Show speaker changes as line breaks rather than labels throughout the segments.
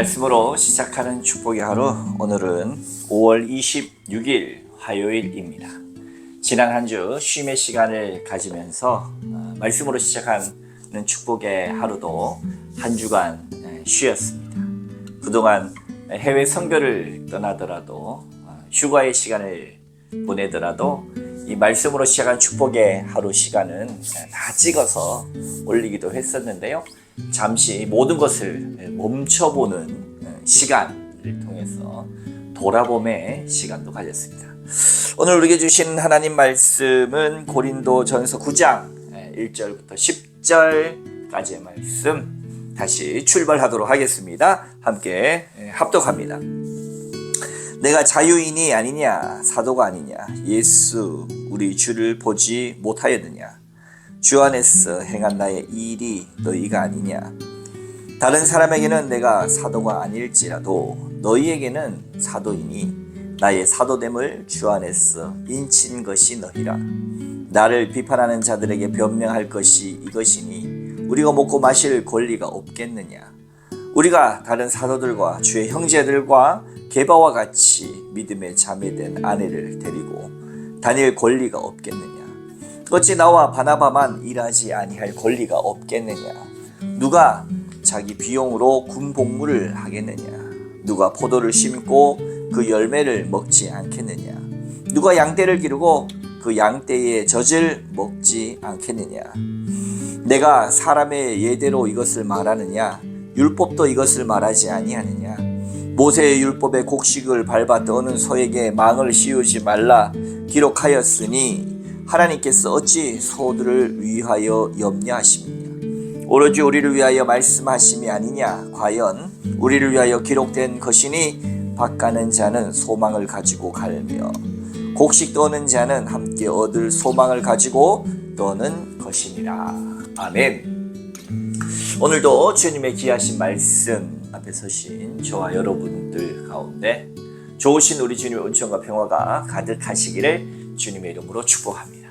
말씀으로 시작하는 축복의 하루, 오늘은 5월 26일 화요일입니다. 지난 한 주 쉼의 시간을 가지면서 말씀으로 시작하는 축복의 하루도 한 주간 쉬었습니다. 그동안 해외 선교를 떠나더라도 휴가의 시간을 보내더라도 이 말씀으로 시작한 축복의 하루 시간은 다 찍어서 올리기도 했었는데요. 잠시 모든 것을 멈춰보는 시간을 통해서 돌아봄의 시간도 가졌습니다. 오늘 우리에게 주신 하나님 말씀은 고린도전서 9장 1절부터 10절까지의 말씀, 다시 출발하도록 하겠습니다. 함께 합독합니다. 내가 자유인이 아니냐, 사도가 아니냐, 예수 우리 주를 보지 못하였느냐, 주 안에서 행한 나의 일이 너희가 아니냐. 다른 사람에게는 내가 사도가 아닐지라도 너희에게는 사도이니 나의 사도됨을 주 안에서 인친 것이 너희라. 나를 비판하는 자들에게 변명할 것이 이것이니 우리가 먹고 마실 권리가 없겠느냐. 우리가 다른 사도들과 주의 형제들과 게바와 같이 믿음에 자매된 아내를 데리고 다닐 권리가 없겠느냐. 어찌 나와 바나바만 일하지 아니할 권리가 없겠느냐. 누가 자기 비용으로 군복무를 하겠느냐. 누가 포도를 심고 그 열매를 먹지 않겠느냐. 누가 양떼를 기르고 그 양떼의 젖을 먹지 않겠느냐. 내가 사람의 예대로 이것을 말하느냐. 율법도 이것을 말하지 아니하느냐. 모세의 율법의 곡식을 밟아 떠는 소에게 망을 씌우지 말라 기록하였으니 하나님께서 어찌 소들을 위하여 염려하십니까? 오로지 우리를 위하여 말씀하심이 아니냐. 과연 우리를 위하여 기록된 것이니 밭가는 자는 소망을 가지고 갈며 곡식 떠는 자는 함께 얻을 소망을 가지고 떠는 것이니라. 아멘. 오늘도 주님의 귀하신 말씀 앞에 서신 저와 여러분들 가운데 좋으신 우리 주님의 은총과 평화가 가득하시기를 주님의 이름으로 축복합니다.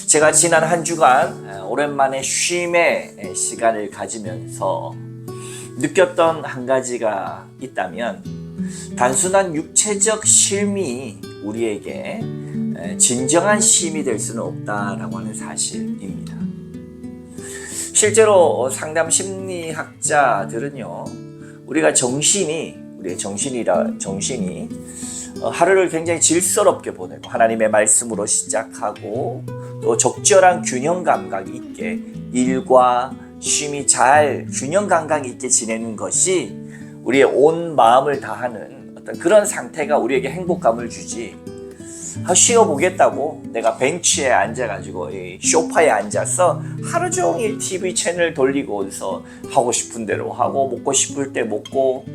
제가 지난 한 주간 오랜만에 쉼의 시간을 가지면서 느꼈던 한 가지가 있다면, 단순한 육체적 쉼이 우리에게 진정한 쉼이 될 수는 없다라고 하는 사실입니다. 실제로 상담 심리학자들은요, 우리의 정신이 하루를 굉장히 질서롭게 보내고 하나님의 말씀으로 시작하고 또 적절한 균형 감각 있게 일과 쉼이 잘 균형 감각 있게 지내는 것이 우리의 온 마음을 다하는 어떤 그런 상태가 우리에게 행복감을 주지, 쉬어보겠다고 내가 벤치에 앉아가지고 소파에 앉아서 하루 종일 TV 채널 돌리고서 하고 싶은 대로 하고 먹고 싶을 때 먹고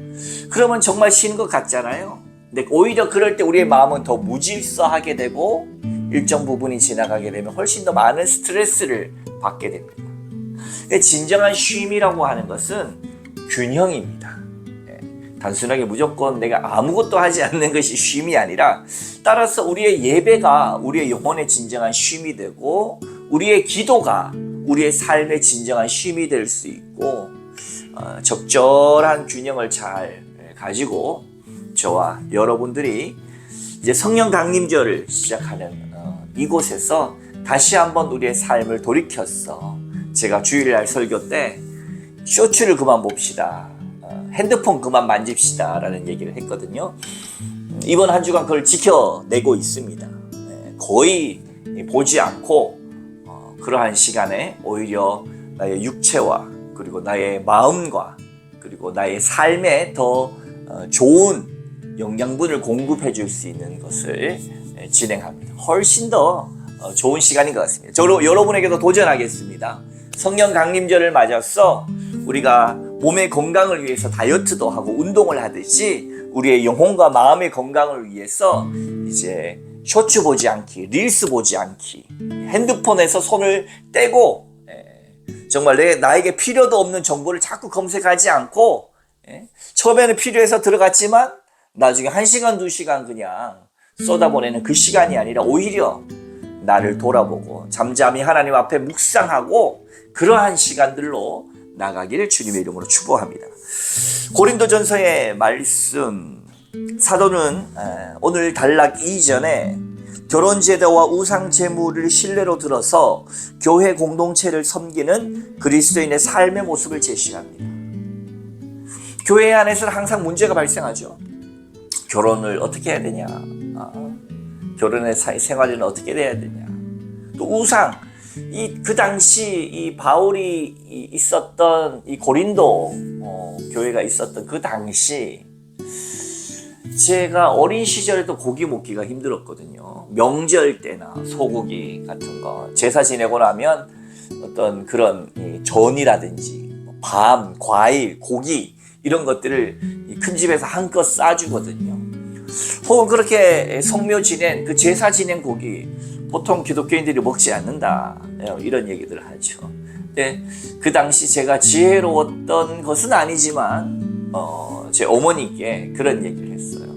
그러면 정말 쉬는 것 같잖아요. 근데 오히려 그럴 때 우리의 마음은 더 무질서하게 되고 일정 부분이 지나가게 되면 훨씬 더 많은 스트레스를 받게 됩니다. 진정한 쉼이라고 하는 것은 균형입니다. 단순하게 무조건 내가 아무것도 하지 않는 것이 쉼이 아니라, 따라서 우리의 예배가 우리의 영혼의 진정한 쉼이 되고 우리의 기도가 우리의 삶의 진정한 쉼이 될 수 있고, 적절한 균형을 잘 가지고 저와 여러분들이 이제 성령 강림절을 시작하는 이곳에서 다시 한번 우리의 삶을 돌이켰어. 제가 주일날 설교 때 쇼츠를 그만 봅시다, 핸드폰 그만 만집시다 라는 얘기를 했거든요. 이번 한 주간 그걸 지켜내고 있습니다. 거의 보지 않고 그러한 시간에 오히려 나의 육체와 그리고 나의 마음과 그리고 나의 삶에 더 좋은 영양분을 공급해 줄 수 있는 것을 진행합니다. 훨씬 더 좋은 시간인 것 같습니다. 저로 여러분에게도 도전하겠습니다. 성령 강림절을 맞아서 우리가 몸의 건강을 위해서 다이어트도 하고 운동을 하듯이 우리의 영혼과 마음의 건강을 위해서 이제 쇼츠 보지 않기, 릴스 보지 않기, 핸드폰에서 손을 떼고 정말 나에게 필요도 없는 정보를 자꾸 검색하지 않고, 처음에는 필요해서 들어갔지만 나중에 1시간, 2시간 그냥 쏟아보내는 그 시간이 아니라 오히려 나를 돌아보고 잠잠히 하나님 앞에 묵상하고 그러한 시간들로 나가기를 주님의 이름으로 축복합니다. 고린도전서의 말씀, 사도는 오늘 단락 이전에 결혼 제도와 우상 제물을 신뢰로 들어서 교회 공동체를 섬기는 그리스도인의 삶의 모습을 제시합니다. 교회 안에서는 항상 문제가 발생하죠. 결혼을 어떻게 해야 되냐, 결혼의 생활은 어떻게 돼야 되냐, 또 우상, 그 당시 이 바울이 있었던 이 고린도 교회가 있었던 그 당시, 제가 어린 시절에도 고기 먹기가 힘들었거든요. 명절 때나 소고기 같은 거 제사 지내고 나면 어떤 그런 전이라든지 밤, 과일, 고기 이런 것들을 큰 집에서 한껏 싸주거든요. 혹은 그렇게 성묘 지낸 그 제사 지낸 고기 보통 기독교인들이 먹지 않는다, 이런 얘기들을 하죠. 근데 그 당시 제가 지혜로웠던 것은 아니지만 제 어머니께 그런 얘기를 했어요.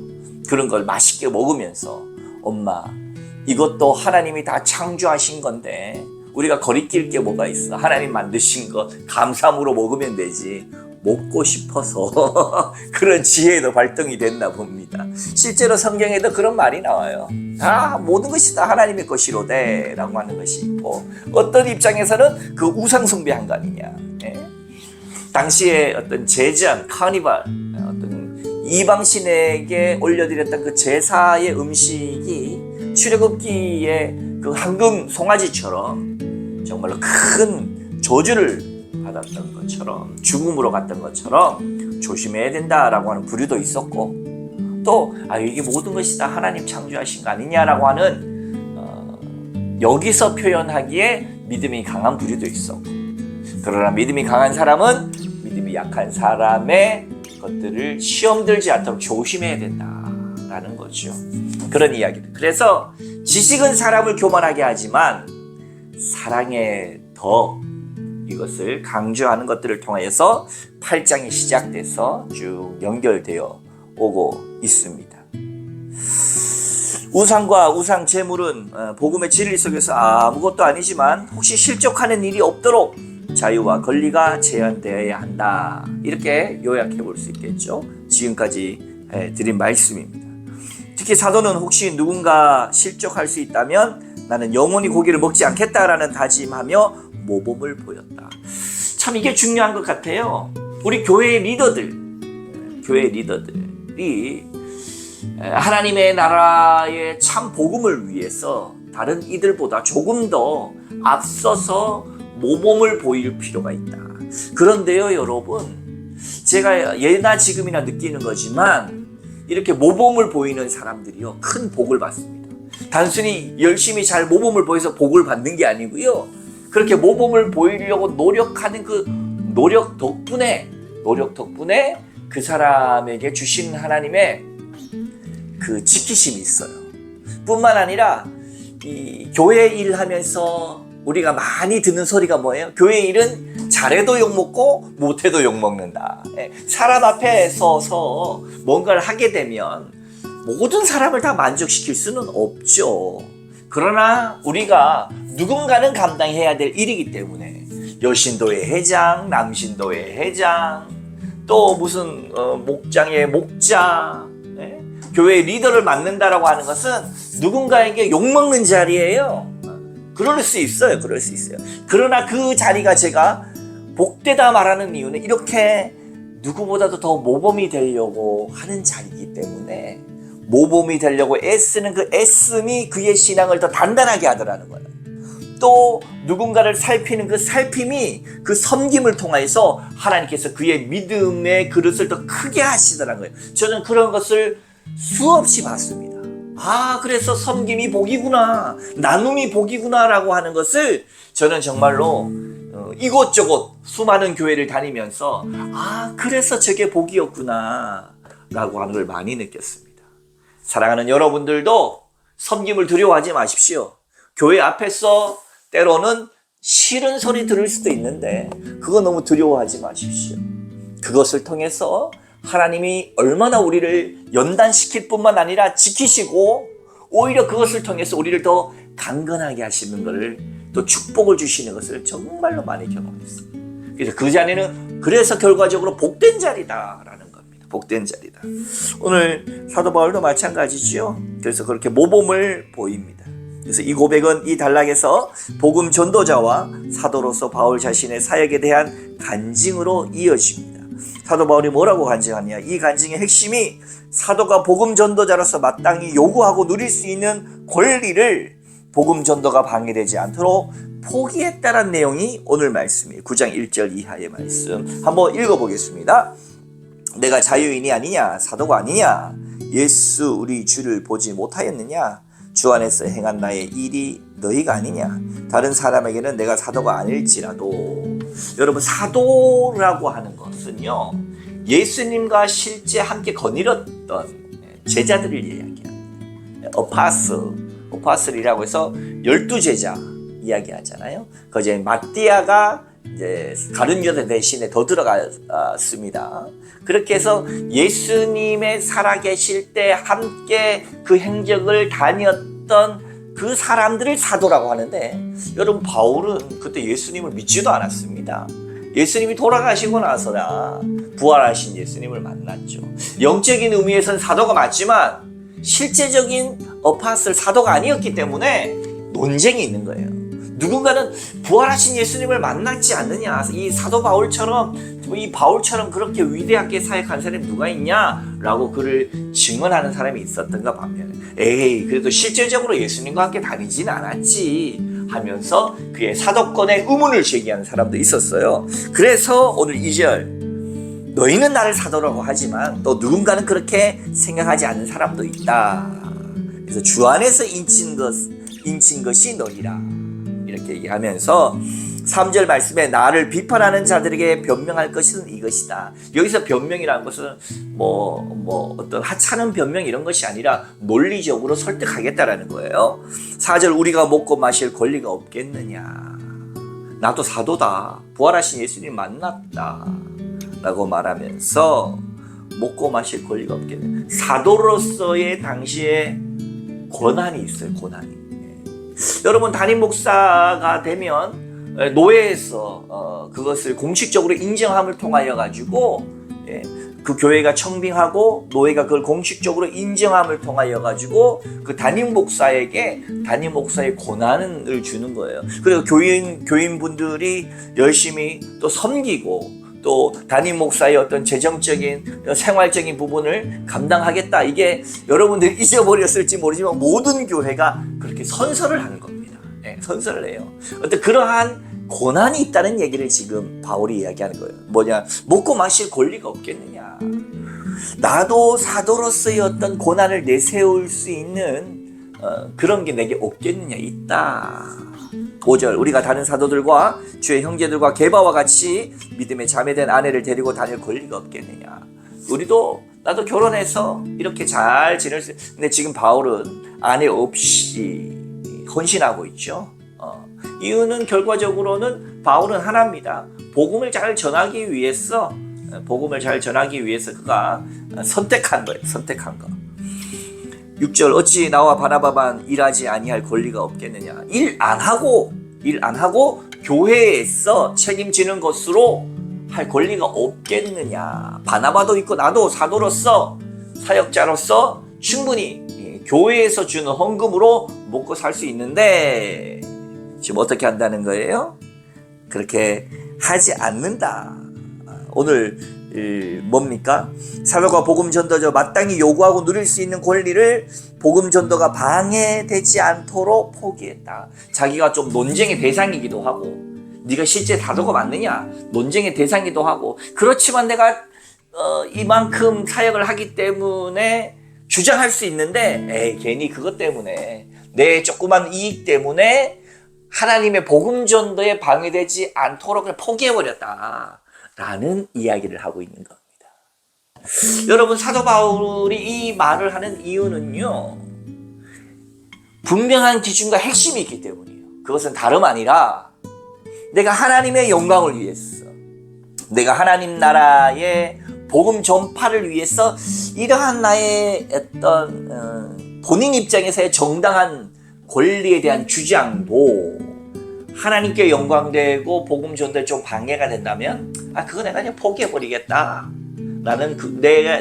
그런 걸 맛있게 먹으면서, 엄마, 이것도 하나님이 다 창조하신 건데 우리가 거리낄 게 뭐가 있어. 하나님 만드신 거 감사함으로 먹으면 되지. 먹고 싶어서 그런 지혜도 발동이 됐나 봅니다. 실제로 성경에도 그런 말이 나와요. 모든 것이 다 하나님의 것이로되 라고 하는 것이 있고, 어떤 입장에서는 그 우상 숭배한 거 아니냐. 당시에 어떤 제전, 카니발, 어떤 이방신에게 올려드렸던 그 제사의 음식이 출애굽기의 그 황금 송아지처럼 정말로 큰 저주를 받았던 것처럼, 죽음으로 갔던 것처럼 조심해야 된다라고 하는 부류도 있었고, 또 이게 모든 것이 다 하나님 창조하신 거 아니냐라고 하는 여기서 표현하기에 믿음이 강한 부류도 있었고, 그러나 믿음이 강한 사람은 믿음이 약한 사람의 것들을 시험 들지 않도록 조심해야 된다라는 거죠. 그런 이야기들. 그래서 지식은 사람을 교만하게 하지만 사랑의 덕, 이것을 강조하는 것들을 통해서 8장이 시작돼서 쭉 연결되어 오고 있습니다. 우상과 우상 제물은 복음의 진리 속에서 아무것도 아니지만 혹시 실족하는 일이 없도록 자유와 권리가 제한되어야 한다, 이렇게 요약해 볼 수 있겠죠. 지금까지 드린 말씀입니다. 특히 사도는 혹시 누군가 실족할 수 있다면 나는 영원히 고기를 먹지 않겠다라는 다짐하며 모범을 보였다. 참 이게 중요한 것 같아요. 우리 교회의 리더들이 하나님의 나라의 참 복음을 위해서 다른 이들보다 조금 더 앞서서 모범을 보일 필요가 있다. 그런데요, 여러분, 제가 예나 지금이나 느끼는 거지만 이렇게 모범을 보이는 사람들이요, 큰 복을 받습니다. 단순히 열심히 잘 모범을 보여서 복을 받는 게 아니고요, 그렇게 모범을 보이려고 노력하는 그 노력 덕분에 그 사람에게 주신 하나님의 그 지키심이 있어요. 뿐만 아니라 이 교회 일하면서 우리가 많이 듣는 소리가 뭐예요? 교회 일은 잘해도 욕먹고 못해도 욕먹는다. 사람 앞에 서서 뭔가를 하게 되면 모든 사람을 다 만족시킬 수는 없죠. 그러나 우리가 누군가는 감당해야 될 일이기 때문에 여신도의 회장, 남신도의 회장, 또 무슨 목장의 목자, 교회 리더를 맡는다라고 하는 것은 누군가에게 욕먹는 자리예요. 그럴 수 있어요. 그러나 그 자리가 제가 복되다 말하는 이유는 이렇게 누구보다도 더 모범이 되려고 하는 자리이기 때문에, 모범이 되려고 애쓰는 그 애씀이 그의 신앙을 더 단단하게 하더라는 거예요. 또 누군가를 살피는 그 살핌이 그 섬김을 통해서 하나님께서 그의 믿음의 그릇을 더 크게 하시더라는 거예요. 저는 그런 것을 수없이 봤습니다. 그래서 섬김이 복이구나, 나눔이 복이구나 라고 하는 것을 저는 정말로 이곳저곳 수많은 교회를 다니면서 그래서 저게 복이었구나 라고 하는 걸 많이 느꼈습니다. 사랑하는 여러분들도 섬김을 두려워하지 마십시오. 교회 앞에서 때로는 싫은 소리 들을 수도 있는데 그거 너무 두려워하지 마십시오. 그것을 통해서 하나님이 얼마나 우리를 연단시킬 뿐만 아니라 지키시고, 오히려 그것을 통해서 우리를 더 강건하게 하시는 것을, 또 축복을 주시는 것을 정말로 많이 경험했습니다. 그래서 그 자리는 그래서 결과적으로 복된 자리다라는 겁니다. 복된 자리다. 오늘 사도 바울도 마찬가지죠. 그래서 그렇게 모범을 보입니다. 그래서 이 고백은 이 단락에서 복음 전도자와 사도로서 바울 자신의 사역에 대한 간증으로 이어집니다. 사도 바울이 뭐라고 간증하냐? 이 간증의 핵심이 사도가 복음 전도자로서 마땅히 요구하고 누릴 수 있는 권리를 복음 전도가 방해되지 않도록 포기했다는 내용이 오늘 말씀이에요. 9장 1절 이하의 말씀 한번 읽어보겠습니다. 내가 자유인이 아니냐? 사도가 아니냐? 예수 우리 주를 보지 못하였느냐? 주 안에서 행한 나의 일이 너희가 아니냐? 다른 사람에게는 내가 사도가 아닐지라도. 여러분, 사도라고 하는 것은요, 예수님과 실제 함께 거닐었던 제자들을 이야기합니다. 어파슬이라고 해서 12제자 이야기하잖아요. 거기에 마띠아가 이제 다른 여자 대신에 더 들어갔습니다. 그렇게 해서 예수님의 살아계실 때 함께 그 행적을 다녔던 그 사람들을 사도라고 하는데, 여러분, 바울은 그때 예수님을 믿지도 않았습니다. 예수님이 돌아가시고 나서야 부활하신 예수님을 만났죠. 영적인 의미에서는 사도가 맞지만 실제적인 어파슬 사도가 아니었기 때문에 논쟁이 있는 거예요. 누군가는 부활하신 예수님을 만났지 않느냐, 이 사도 바울처럼, 이 바울처럼 그렇게 위대하게 사역한 사람이 누가 있냐라고 그를 증언하는 사람이 있었던가 반면에, 에이, 그래도 실제적으로 예수님과 함께 다니지는 않았지 하면서 그의 사도권의 의문을 제기하는 사람도 있었어요. 그래서 오늘 2절, 너희는 나를 사도라고 하지만 또 누군가는 그렇게 생각하지 않는 사람도 있다. 그래서 주 안에서 인친 것이 너희라, 이렇게 얘기하면서 3절 말씀에 나를 비판하는 자들에게 변명할 것은 이것이다. 여기서 변명이라는 것은 어떤 하찮은 변명 이런 것이 아니라 논리적으로 설득하겠다라는 거예요. 4절 우리가 먹고 마실 권리가 없겠느냐. 나도 사도다. 부활하신 예수님 만났다. 라고 말하면서 먹고 마실 권리가 없겠느냐. 사도로서의 당시에 권한이 있어요. 권한이. 여러분, 담임 목사가 되면 노회에서 그것을 공식적으로 인정함을 통하여 가지고 그 교회가 청빙하고 노회가 그걸 공식적으로 인정함을 통하여 가지고 그 담임 목사에게 담임 목사의 권한을 주는 거예요. 그리고 교인분들이 열심히 또 섬기고 또 담임 목사의 어떤 재정적인 생활적인 부분을 감당하겠다, 이게 여러분들이 잊어버렸을지 모르지만 모든 교회가 그렇게 선서를 하는 겁니다. 선서를 해요. 어떤 그러한 권한이 있다는 얘기를 지금 바울이 이야기하는 거예요. 뭐냐? 먹고 마실 권리가 없겠느냐. 나도 사도로서의 어떤 권한을 내세울 수 있는 그런 게 내게 없겠느냐. 있다. 5절 우리가 다른 사도들과 주의 형제들과 게바와 같이 믿음에 자매된 아내를 데리고 다닐 권리가 없겠느냐. 나도 결혼해서 이렇게 잘 지낼 수. 근데 지금 바울은 아내 없이 헌신하고 있죠. 이유는 결과적으로는 바울은 하나입니다. 복음을 잘 전하기 위해서 그가 선택한 거예요. 선택한 거. 6절 어찌 나와 바나바만 일하지 아니할 권리가 없겠느냐. 일 안 하고 교회에서 책임지는 것으로 할 권리가 없겠느냐. 바나바도 있고 나도 사도로서 사역자로서 충분히 교회에서 주는 헌금으로 먹고 살 수 있는데 지금 어떻게 한다는 거예요? 그렇게 하지 않는다. 오늘 뭡니까? 사도가 복음 전도자 마땅히 요구하고 누릴 수 있는 권리를 복음 전도가 방해되지 않도록 포기했다. 자기가 좀 논쟁의 대상이기도 하고, 네가 실제 사도가 맞느냐 논쟁의 대상이기도 하고, 그렇지만 내가 이만큼 사역을 하기 때문에 주장할 수 있는데, 괜히 그것 때문에 내 조그만 이익 때문에 하나님의 복음 전도에 방해되지 않도록 그냥 포기해버렸다 라는 이야기를 하고 있는 겁니다. 여러분, 사도 바울이 이 말을 하는 이유는요, 분명한 기준과 핵심이 있기 때문이에요. 그것은 다름 아니라 내가 하나님의 영광을 위해서, 내가 하나님 나라의 복음 전파를 위해서 이러한 나의 어떤 본인 입장에서의 정당한 권리에 대한 주장도 하나님께 영광되고 복음 전도에 좀 방해가 된다면 그거 내가 그냥 포기해버리겠다. 나는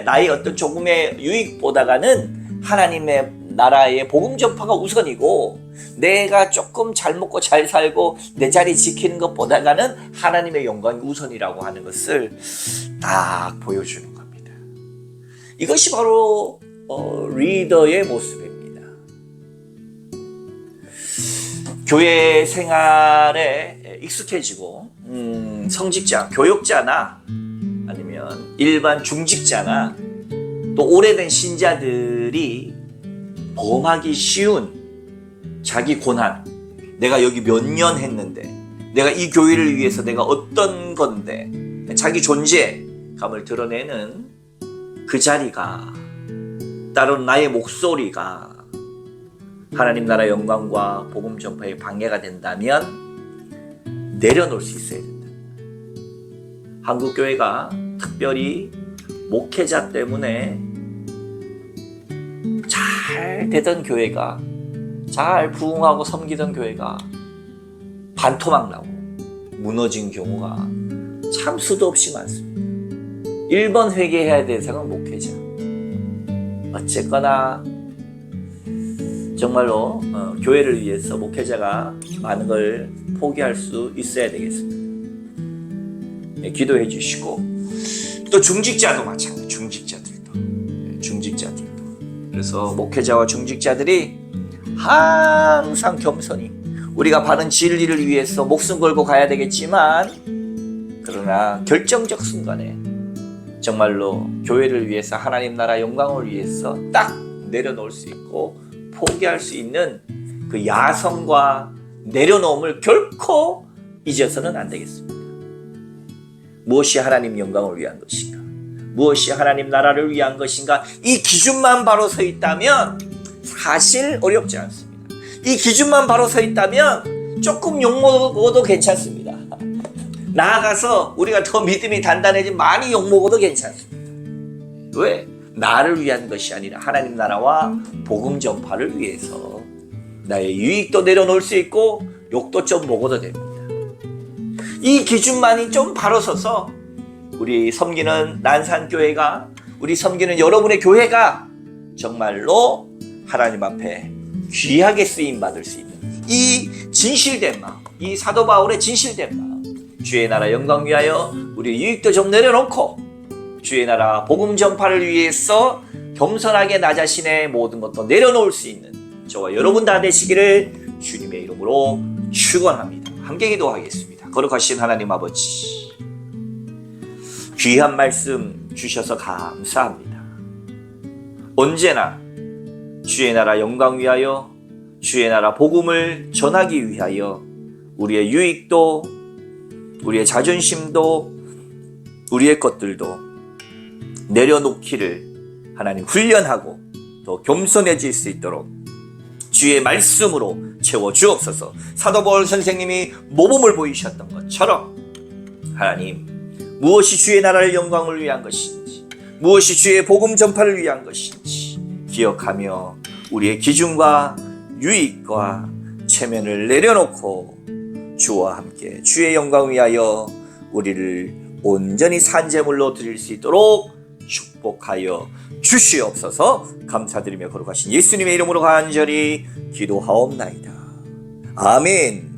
나의 어떤 조금의 유익보다가는 하나님의 나라의 복음 전파가 우선이고 내가 조금 잘 먹고 잘 살고 내 자리 지키는 것보다가는 하나님의 영광이 우선이라고 하는 것을 딱 보여주는 겁니다. 이것이 바로 리더의 모습입니다. 교회 생활에 익숙해지고 성직자, 교역자나 아니면 일반 중직자나 또 오래된 신자들이 범하기 쉬운 자기 고난, 내가 여기 몇 년 했는데 내가 이 교회를 위해서 내가 어떤 건데 자기 존재감을 드러내는 그 자리가 따로 나의 목소리가 하나님 나라 영광과 복음 전파에 방해가 된다면 내려놓을 수 있어야 된다. 한국 교회가 특별히 목회자 때문에 잘 되던 교회가, 잘 부흥하고 섬기던 교회가 반토막 나고 무너진 경우가 참 수도 없이 많습니다. 1번 회개해야 될 사람은 목회자. 어쨌거나 정말로 교회를 위해서 목회자가 많은 걸 포기할 수 있어야 되겠습니다. 네, 기도해 주시고 또 중직자도 마찬가지. 중직자들도 그래서 목회자와 중직자들이 항상 겸손히 우리가 바른 진리를 위해서 목숨 걸고 가야 되겠지만 그러나 결정적 순간에 정말로 교회를 위해서 하나님 나라 영광을 위해서 딱 내려놓을 수 있고 포기할 수 있는 그 야성과 내려놓음을 결코 잊어서는 안 되겠습니다. 무엇이 하나님 영광을 위한 것인가? 무엇이 하나님 나라를 위한 것인가? 이 기준만 바로 서 있다면 사실 어렵지 않습니다. 이 기준만 바로 서 있다면 조금 욕먹어도 괜찮습니다. 나아가서 우리가 더 믿음이 단단해지면 많이 욕먹어도 괜찮습니다. 왜? 나를 위한 것이 아니라 하나님 나라와 복음 전파를 위해서 나의 유익도 내려놓을 수 있고 욕도 좀 먹어도 됩니다. 이 기준만이 좀 바로 서서 우리 섬기는 난산교회가, 우리 섬기는 여러분의 교회가 정말로 하나님 앞에 귀하게 쓰임받을 수 있는 이 진실된 마음, 이 사도 바울의 진실된 마음, 주의 나라 영광 위하여 우리 유익도 좀 내려놓고 주의 나라 복음 전파를 위해서 겸손하게 나 자신의 모든 것도 내려놓을 수 있는 저와 여러분 다 되시기를 주님의 이름으로 축원합니다. 함께 기도하겠습니다. 거룩하신 하나님 아버지, 귀한 말씀 주셔서 감사합니다. 언제나 주의 나라 영광 위하여 주의 나라 복음을 전하기 위하여 우리의 유익도, 우리의 자존심도, 우리의 것들도 내려놓기를 하나님 훈련하고 더 겸손해질 수 있도록 주의 말씀으로 채워 주옵소서. 사도 바울 선생님이 모범을 보이셨던 것처럼 하나님, 무엇이 주의 나라를 영광을 위한 것인지, 무엇이 주의 복음 전파를 위한 것인지 기억하며 우리의 기준과 유익과 체면을 내려놓고 주와 함께 주의 영광 위하여 우리를 온전히 산제물로 드릴 수 있도록 축복하여 주시옵소서. 감사드리며 거룩하신 예수님의 이름으로 간절히 기도하옵나이다. 아멘.